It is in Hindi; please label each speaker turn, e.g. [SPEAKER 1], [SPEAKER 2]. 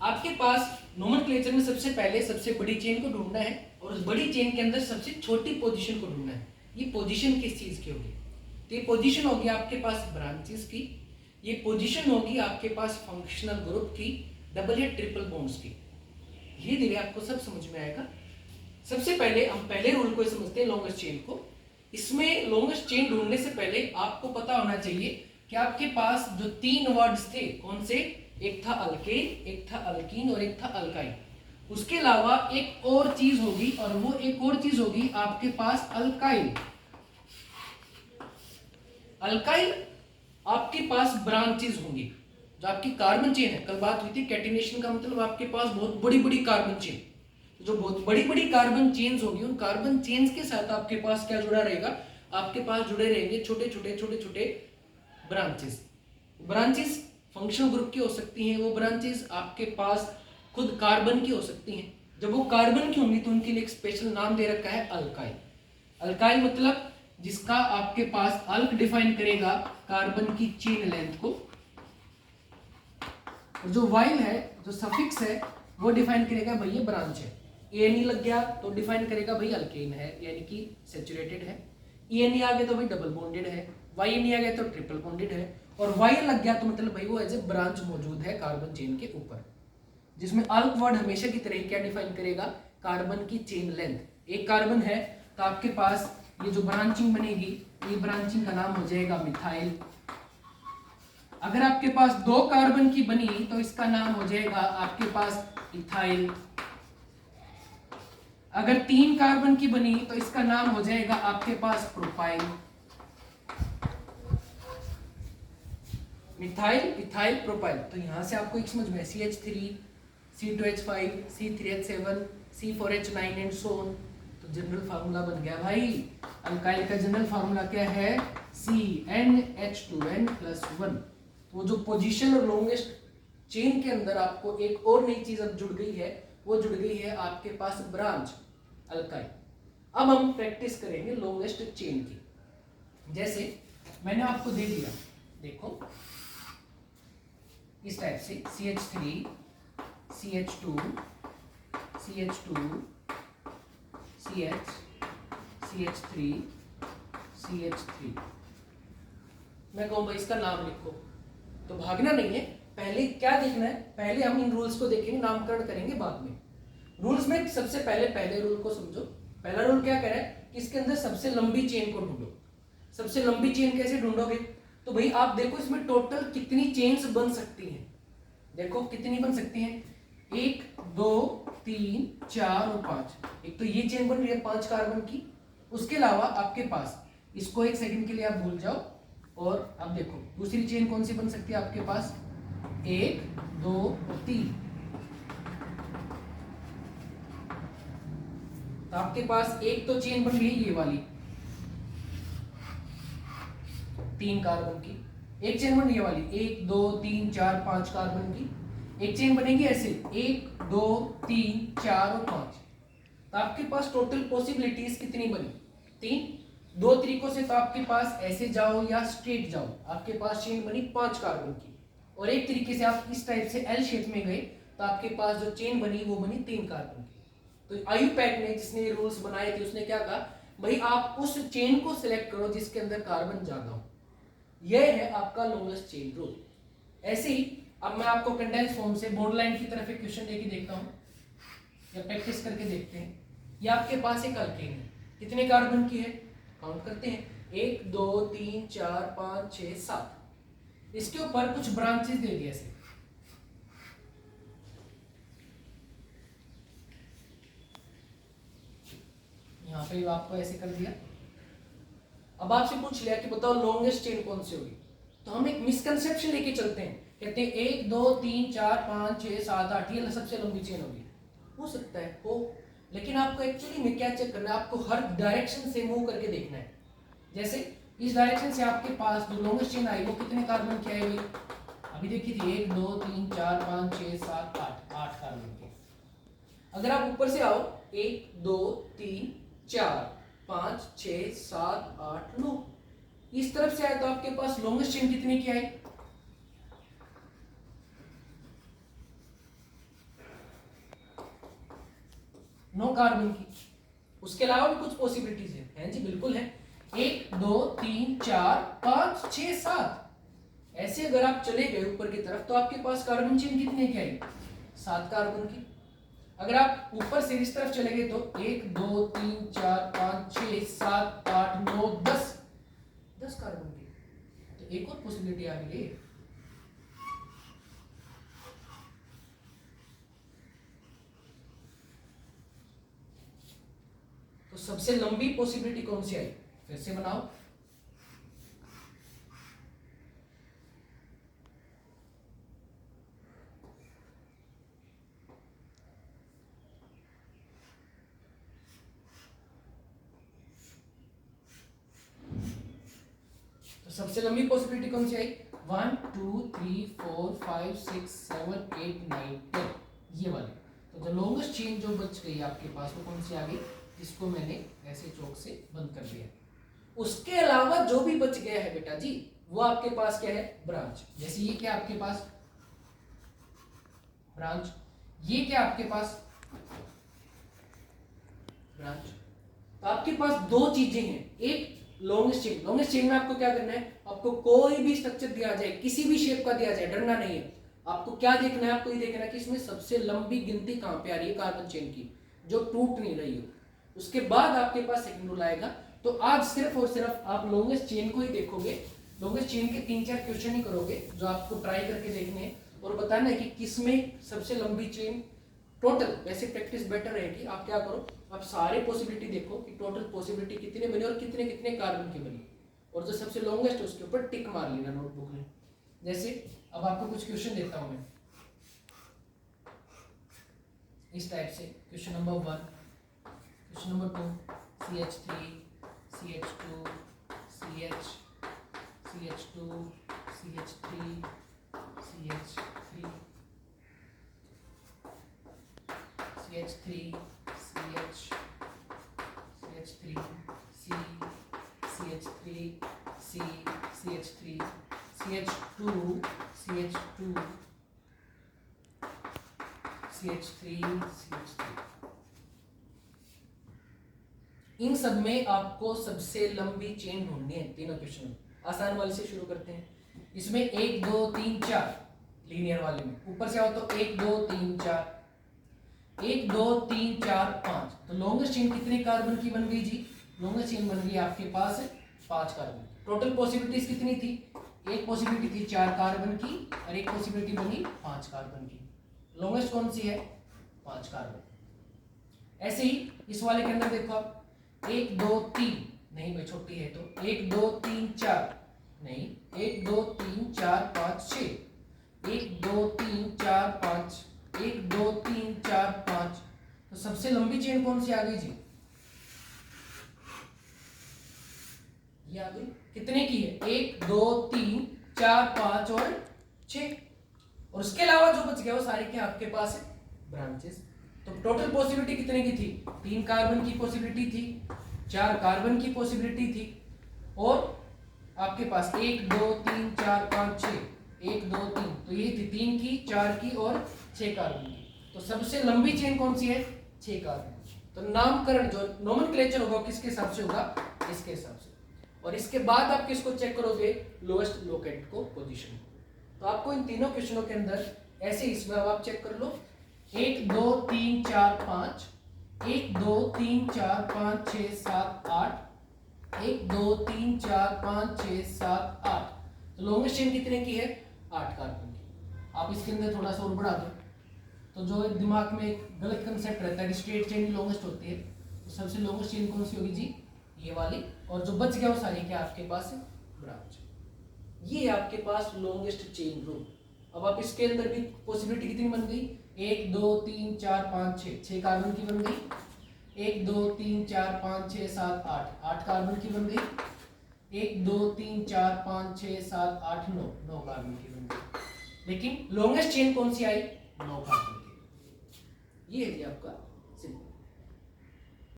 [SPEAKER 1] आपके पास नोमेनक्लेचर में सबसे पहले सबसे बड़ी चेन को ढूंढना है और उस बड़ी चेन के अंदर सबसे छोटी पोजीशन को ढूंढना है। ये पोजीशन किस चीज की होगी? तो ये पोजीशन होगी आपके पास ब्रांचेस की, ये पोजीशन होगी आपके पास फंक्शनल ग्रुप की, डबल या ट्रिपल बॉन्ड्स की। धीरे धीरे आपको सब समझ में आएगा। सबसे पहले हम पहले रूल को समझते हैं, लॉन्गेस्ट चेन को। इसमें लॉन्गेस्ट चेन ढूंढने से पहले आपको पता होना चाहिए कि आपके पास जो 3 वर्ड्स थे, कौन से? एक था अल्केन, एक था अल्कीन और एक था अल्काइन। उसके अलावा एक और चीज होगी और वो एक और चीज होगी आपके पास अल्काइल। अल्काइल आपके पास ब्रांचेस होंगी। जो आपकी कार्बन चेन है, कल बात हुई थी कैटिनेशन का मतलब आपके पास बहुत बड़ी बड़ी कार्बन चेन, जो बहुत बड़ी बड़ी कार्बन चेन्स होगी, उन कार्बन चेन्स के साथ आपके पास क्या जुड़ा रहेगा? आपके पास जुड़े रहेंगे छोटे छोटे ब्रांचेस। ब्रांचेस फंक्शनल ग्रुप की हो सकती हैं, वो ब्रांचेस आपके पास खुद कार्बन की हो सकती हैं। जब वो कार्बन की होंगी तो उनके लिए एक स्पेशल नाम दे रखा है अल्काइल। अल्काइल मतलब जिसका आपके पास अल्क डिफाइन करेगा कार्बन की चेन लेंथ को, और जो वाइल है, जो सफिक्स है, वो डिफाइन करेगा भाई ये ब्रांच है। एन लग गया तो डिफाइन करेगा भाई अल्केन है, यानी कि सैचुरेटेड है। एन आ गया तो भाई डबल बॉन्डेड है। वाई एन आ गया तो ट्रिपल बॉन्डेड है। और वाई लग गया तो मतलब भाई वो एज ए ब्रांच मौजूद है कार्बन चेन के ऊपर, जिसमें अल्क वर्ड हमेशा की तरह क्या डिफाइन करेगा? कार्बन की चेन लेंथ। एक कार्बन है तो आपके पास ये जो ब्रांचिंग बनेगी, ये ब्रांचिंग का नाम हो जाएगा मिथाइल। अगर आपके पास 2 कार्बन की बनी तो इसका नाम हो जाएगा आपके पास इथाइल। अगर 3 कार्बन की बनी तो इसका नाम हो जाएगा आपके पास प्रोपाइल। Methyl, ethyl, propyl. तो यहां से आपको एक समझ में CH3, C2H5, C3H7, C4H9 and so on. तो जनरल फार्मूला बन गया भाई। अल्काइल का जनरल फार्मूला क्या है? CnH2n+1। वो जो पोजीशन और लॉन्गेस्ट चेन के अंदर आपको एक और नई चीज अब जुड़ गई है, वो जुड़ गई है आपके पास ब्रांच अल्काइल। अब हम प्रैक्टिस करेंगे लॉन्गेस्ट चेन की। जैसे मैंने आपको दे दिया, देखो इस टाइप से CH3, CH2, CH2, CH, CH3, CH3। मैं कहूँ भाई इसका नाम लिखो, तो भागना नहीं है। पहले क्या देखना है? पहले हम इन रूल्स को देखेंगे, नामकरण करेंगे बाद में। रूल्स में सबसे पहले रूल को समझो। पहला रूल क्या कह रहा है कि इसके अंदर सबसे लंबी चेन को ढूंढो। सबसे लंबी चेन कैसे ढूंढोगे? तो भाई आप देखो इसमें टोटल कितनी चेन्स बन सकती हैं। देखो कितनी बन सकती हैं? 1, 2, 3, 4 और 5। एक तो ये चेन बन रही है 5 कार्बन की। उसके अलावा आपके पास, इसको एक सेकंड के लिए आप भूल जाओ, और अब देखो दूसरी चेन कौन सी बन सकती है आपके पास? 1, 2 और 3। तो आपके पास एक तो चेन बन रही है ये वाली 3 कार्बन की। एक चेन बन रही है वाली 1, 2, 3, 4, 5 कार्बन की। एक चेन बनेगी ऐसे 1, 2, 3, 4 और 5। तो आपके पास टोटल पॉसिबिलिटीज कितनी बनी? 3। 2 तरीकों से तो आपके पास ऐसे जाओ या स्ट्रेट जाओ, आपके पास चेन बनी 5 कार्बन की। और एक तरीके से आप इस टाइप से एल शेप में गए तो आपके पास जो चेन बनी वो बनी 3 कार्बन की। तो आयुपैक ने, जिसने रूल्स बनाए थे, उसने क्या कहा? भाई आप उस चेन को सिलेक्ट करो जिसके अंदर कार्बन ज्यादा हो। यह है आपका लॉन्गेस्ट चेन रूल। ऐसे ही अब मैं आपको कंडेंस फॉर्म से बॉन्ड लाइन की तरफ एक क्वेश्चन लेके देखता हूं, या प्रैक्टिस करके देखते हैं। ये आपके पास एक अल्केन है, कितने कार्बन की है? काउंट करते हैं, 1, 2, 3, 4, 5, 6, 7। इसके ऊपर कुछ ब्रांचेस दे दिए ऐसे। यहाँ पे आपको ऐसे कर दिया। अब आपसे पूछ लिया कि बताओ लॉन्गेस्ट चेन कौन सी होगी। तो हम एक मिसकंसेप्शन लेके चलते हैं, कहते हैं 1, 2, 3, 4, 5, 6, 7, 8 ये सबसे लंबी चेन होगी। हो सकता है हो, लेकिन आपको एक्चुअली में क्या चेक करना है? आपको हर डायरेक्शन से मूव करके देखना है। जैसे इस डायरेक्शन से आपके पास जो लॉन्गेस्ट चेन आई वो कितने कार्बन की आएगी? अभी देखिए 1, 2, 3, 4, 5, 6, 7, 8 कार्बन की। अगर आप ऊपर से आओ 1, 2, 3, 4, 5, 6, 7, 8, 9, इस तरफ से आए तो आपके पास लॉन्गेस्ट चेन कितने की आई? 9 कार्बन की। उसके अलावा भी कुछ पॉसिबिलिटीज हैं जी, बिल्कुल है। 1 2 3 4 5 6 7 ऐसे अगर आप चले गए ऊपर की तरफ तो आपके पास कार्बन चेन कितने की आई? 7 कार्बन की। अगर आप ऊपर से इस तरफ चले गए तो 1 2 3 4 5 6 7 8 9 10 कार्बन की। तो एक और पॉसिबिलिटी आ गई। तो सबसे लंबी पॉसिबिलिटी कौन सी आई? फिर से बनाओ। तो सबसे लंबी पॉसिबिलिटी कौन सी आई? 1 2 3 4 5 6 7 8 9 10 ये वाली। तो द लॉन्गेस्ट चेन जो बच गई आपके पास वो कौन सी आ गई? इसको मैंने ऐसे चौक से बंद कर दिया। उसके अलावा जो भी बच गया है बेटा जी वो आपके पास क्या है? ब्रांच। जैसे ये क्या आपके पास? ब्रांच। ये क्या आपके पास? ब्रांच। तो आपके पास दो चीजें हैं। एक लॉन्गेस्ट चेन। लॉन्गेस्ट चेन में आपको क्या करना है? आपको कोई भी स्ट्रक्चर दिया जाए, किसी भी शेप का दिया जाए, डरना नहीं है। आपको क्या देखना है? आपको ये देखना है कि इसमें सबसे लंबी गिनती कहां पे आ रही है कार्बन चेन की, जो टूट नहीं रही हो। उसके बाद आपके पास सेकंड रूल आएगा। तो आज सिर्फ और सिर्फ आप लॉन्गेस्ट चेन को ही देखोगे। लॉन्गेस्ट चेन के 3-4 क्वेश्चन ही करोगे जो आपको ट्राई करके देखने हैं और बताना है कि किसमें सबसे लंबी चेन टोटल। वैसे प्रैक्टिस बेटर रहेगी। आप क्या करो, आप सारे पॉसिबिलिटी देखो कि टोटल पॉसिबिलिटी कितने बनी और कितने कितने कार्बन की बनी, और जो सबसे लॉन्गेस्ट है उसके ऊपर टिक मार लेना नोटबुक में। जैसे अब आपको कुछ क्वेश्चन देता हूं मैं इस टाइप से। Question number 1, question number 2, CH3 CH2 CH CH2 CH3 CH3 CH3 CH CH3 C CH3 C CH3 CH2 CH2 CH3 CH3। इन सब में आपको सबसे लंबी चेन ढूंढनी है। तीनों क्वेश्चन आसान वाले से शुरू करते हैं। इसमें 1 2 3 4 लीनियर वाले में ऊपर से आओ तो 1 2 3 4 1 2 3 4 5। तो लॉन्गेस्ट चेन कितने कार्बन की बन गई जी? लॉन्गेस्ट चेन बन गई आपके पास 5 कार्बन। टोटल पॉसिबिलिटीज कितनी थी? एक पॉसिबिलिटी थी 4 कार्बन की और एक पॉसिबिलिटी बनी 5 कार्बन की। लॉन्गेस्ट कौन सी है? 5 कार्बन। ऐसे ही इस वाले के अंदर देखो आप 1 2 3 नहीं भाई छोटी है तो 1 2 3 4 नहीं 1 2 3 4 5 6 1 2 3 4 5 1 2 3 4 5। तो सबसे लंबी चेन कौन सी आ गई जी? ये आ गई। कितने की है? 1 2 3 4 5 और 6। और उसके अलावा जो बच गया वो सारे क्या आपके पास है? ब्रांचेस। तो टोटल पॉसिबिलिटी कितने की थी? 3 कार्बन की पॉसिबिलिटी थी, 4 कार्बन की पॉसिबिलिटी थी और आपके पास 1 2 3 4 5 6 1 2 3। तो ये थी 3 की, 4 की और 6 कार्बन की। तो सबसे लंबी चेन कौन सी है? 6 कार्बन। तो नामकरण जो नोमेनक्लेचर होगा किसके हिसाब से होगा? इसके हिसाब से। और इसके बाद आप किसको चेक करोगे? लोएस्ट लोकेट को, पोजीशन। तो आपको इन तीनों क्वेश्चनों के अंदर ऐसे इसमें अब आप चेक कर लो 1 2 3 4 5 1 2 3 4 5 6 7 8 1 2 3 4 5 6 7 8। तो लॉन्गेस्ट चेन कितने की है? 8 कार्बन की। आप इसके अंदर थोड़ा सा और बढ़ा दो तो जो एक दिमाग में एक गलत कंसेप्ट रहता है कि स्ट्रेट चेन लॉन्गेस्ट होती है। तो सबसे लॉन्गेस्ट चेन कौन सी होगी जी? ये वाली। और जो बच गया वो सारी क्या आपके पास है? ब्रांच। ये आपके पास लॉन्गेस्ट चेन रूल। अब आप इसके अंदर भी पॉसिबिलिटी कितनी बन गई? 1 2 3 4 5 6 6 कार्बन की बन गई। 1 2 3 4 5 6 7 8 8 कार्बन की बन गई। 1 2 3 4 5 6 7 8 9 9 कार्बन की बन गई। लेकिन लॉन्गेस्ट चेन कौन सी आई? 9 कार्बन की। ये है जी आपका